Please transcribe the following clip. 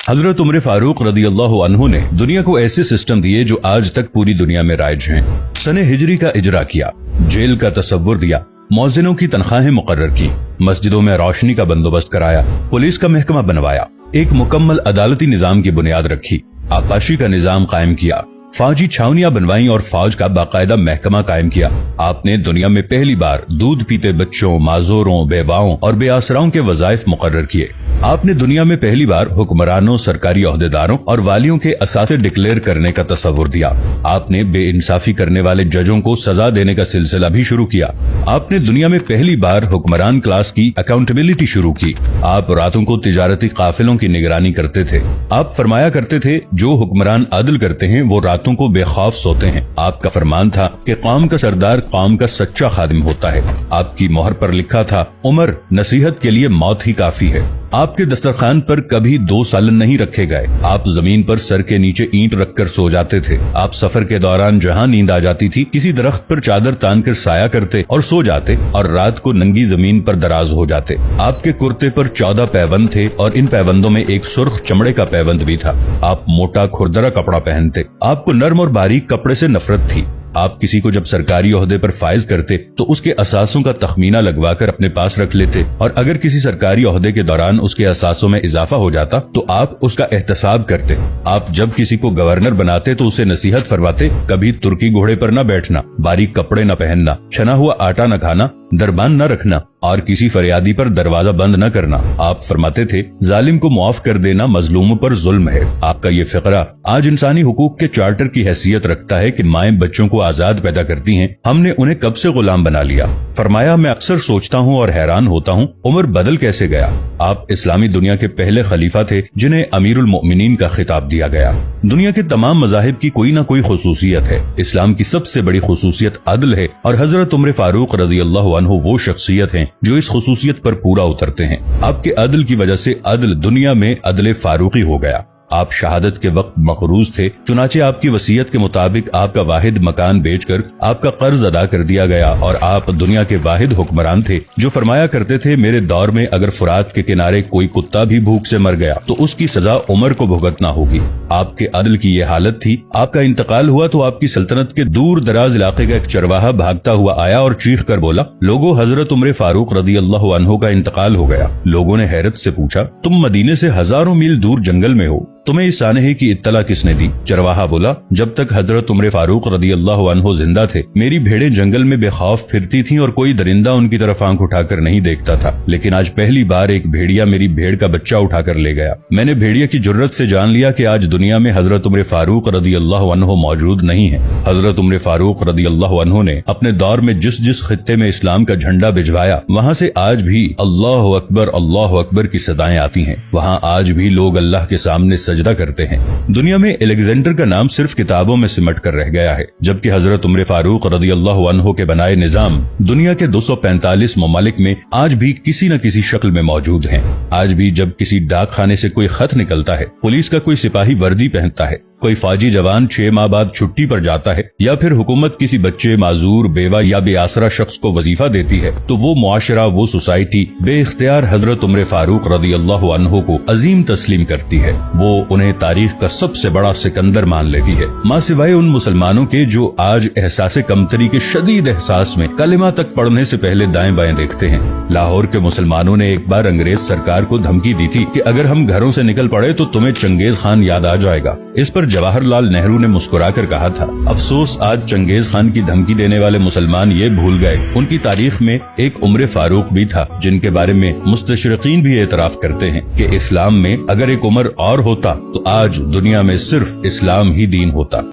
हजरत उमर फारूक रदियल्लाहु अन्हु ने दुनिया को ऐसे सिस्टम दिए जो आज तक पूरी दुनिया में राइज हैं। सने हिजरी का इजरा किया, जेल का तसव्वुर दिया, मौजिनों की तनख्वाहें मुकर्रर की, मस्जिदों में रोशनी का बंदोबस्त कराया, पुलिस का महकमा बनवाया, एक मुकम्मल अदालती निजाम की बुनियाद रखी, आपाशी का निजाम कायम किया, फौजी छावनियां बनवाई और फौज का बाकायदा महकमा कायम किया। आपने दुनिया में पहली बार दूध पीते बच्चों, माजूरों, बेवाओं और बेआसराओं के वज़ाइफ मुकर्रर किए। आपने दुनिया में पहली बार हुक्मरानों, सरकारी ओहदेदारों और वालियों के असासे डिक्लेयर करने का तसव्वुर दिया। आपने बेइंसाफी करने वाले जजों को सजा देने का सिलसिला भी शुरू किया। आपने दुनिया में पहली बार हुक्मरान क्लास की अकाउंटेबिलिटी शुरू की। आप रातों को तिजारती काफिलों की निगरानी करते थे। आप फरमाया करते थे, जो हुक्मरान अदल करते हैं वो रातों को बेखौफ सोते हैं। आपका फरमान था कि कौम का सरदार कौम का सच्चा खादिम होता है। आपकी मोहर पर लिखा था, उमर नसीहत के लिए मौत ही काफी है। आपके दस्तरखान पर कभी 2 सालन नहीं रखे गए। आप जमीन पर सर के नीचे ईंट रखकर सो जाते थे। आप सफर के दौरान जहां नींद आ जाती थी, किसी दरख्त पर चादर तान कर साया करते और सो जाते और रात को नंगी जमीन पर दराज हो जाते। आपके कुर्ते पर 14 पैबंद थे और इन पैबंदों में एक सुर्ख चमड़े का पैबंद भी था। आप मोटा खुरदरा कपड़ा पहनते। आपको नर्म और बारीक कपड़े से नफरत थी। आप किसी को जब सरकारी ओहदे पर फाइज करते तो उसके असासों का तखमीना लगवाकर अपने पास रख लेते और अगर किसी सरकारी ओहदे के दौरान उसके असासों में इजाफा हो जाता तो आप उसका एहतसाब करते। आप जब किसी को गवर्नर बनाते तो उसे नसीहत फरमाते, कभी तुर्की घोड़े पर न बैठना, बारीक कपड़े न पहनना, छना हुआ आटा न खाना, दरबान न रखना और किसी फरियादी पर दरवाजा बंद न करना। आप फरमाते थे, जालिम को मुआफ कर देना मजलूमों पर जुल्म है। आपका ये फिक्रा आज इंसानी हुकूक के चार्टर की हैसियत रखता है कि माएं बच्चों को आजाद पैदा करती हैं, हमने उन्हें कब से गुलाम बना लिया। फरमाया, मैं अक्सर सोचता हूँ और हैरान होता हूँ, उमर बदल कैसे गया। आप इस्लामी दुनिया के पहले खलीफा थे जिन्हें अमीरुल मोमिनीन का खिताब दिया गया। दुनिया के तमाम मज़ाहिब की कोई न कोई खुसूसियत है। इस्लाम की सबसे बड़ी खुसूसियत अदल है और हजरत उमर फारूक रदियल्लाहु अन्हु वो शख्सियत हैं जो इस खुसूसियत पर पूरा उतरते हैं। आपके अदल की वजह से अदल दुनिया में अदल फारूकी हो गया। आप शहादत के वक्त मकरूज थे, चुनाचे आपकी वसीयत के मुताबिक आपका वाहिद मकान बेचकर आपका कर्ज अदा कर दिया गया और आप दुनिया के वाहिद हुक्मरान थे जो फरमाया करते थे, मेरे दौर में अगर फुरात के किनारे कोई कुत्ता भी भूख से मर गया तो उसकी सजा उमर को भुगतना होगी। आपके अदल की ये हालत थी। आपका इंतकाल हुआ तो आपकी सल्तनत के दूर दराज इलाके का एक चरवाहा भागता हुआ आया और चीख कर बोला, लोगों, हजरत उमर फारूक रदियल्लाहु अन्हु का इंतकाल हो गया। लोगों ने हैरत से पूछा, तुम मदीने से हजारों मील दूर जंगल में हो, तुम्हें इस सानहे की इत्तला किसने दी। चरवाहा बोला, जब तक हजरत उमर फारूक रदियल्लाहु अन्हु जिंदा थे मेरी भेड़ें जंगल में बेखौफ फिरती थीं और कोई दरिंदा उनकी तरफ आंख उठाकर नहीं देखता था, लेकिन आज पहली बार एक भेड़िया मेरी भेड़ का बच्चा उठाकर ले गया। मैंने भेड़िया की जुर्रत से जान लिया कि आज दुनिया में हजरत उमर फारूक रदियल्लाहु अन्हु मौजूद नहीं है। हजरत उमर फारूक रदियल्लाहु अन्हु ने अपने दौर में जिस जिस खित्ते में इस्लाम का झंडा भिजवाया वहाँ से आज भी अल्लाहु अकबर की सदाएं आती हैं। वहाँ आज भी लोग अल्लाह के सामने सजदा करते हैं। दुनिया में अलेक्जेंडर का नाम सिर्फ किताबों में सिमट कर रह गया है, जबकि हजरत उमर फारूक रदियल्लाहु अन्हु के बनाए निजाम दुनिया के 245 ममालिक में आज भी किसी न किसी शक्ल में मौजूद हैं। आज भी जब किसी डाक खाने से कोई खत निकलता है, पुलिस का कोई सिपाही वर्दी पहनता है, कोई फौजी जवान 6 माह बाद छुट्टी पर जाता है या फिर हुकूमत किसी बच्चे, माजूर, बेवा या बेआसरा शख्स को वजीफा देती है तो वो मुआशरा, वो सोसाइटी बेइख्तियार हजरत उमर फारूक रदियल्लाहु अन्हु को अजीम तस्लीम करती है। वो उन्हें तारीख का सबसे बड़ा सिकंदर मान लेती है, माँ सिवाय उन मुसलमानों के जो आज एहसासे कमतरी के शदीद एहसास में कलिमा तक पढ़ने से पहले दाएं बाएं देखते हैं। लाहौर के मुसलमानों ने एक बार अंग्रेज सरकार को धमकी दी थी कि अगर हम घरों से निकल पड़े तो तुम्हें चंगेज खान याद आ जाएगा। इस पर जवाहरलाल नेहरू ने मुस्कुराकर कहा था, अफसोस आज चंगेज खान की धमकी देने वाले मुसलमान ये भूल गए उनकी तारीख में एक उमर फारूक भी था, जिनके बारे में मुस्तशरिकीन भी एतराफ करते हैं कि इस्लाम में अगर एक उमर और होता तो आज दुनिया में सिर्फ इस्लाम ही दीन होता।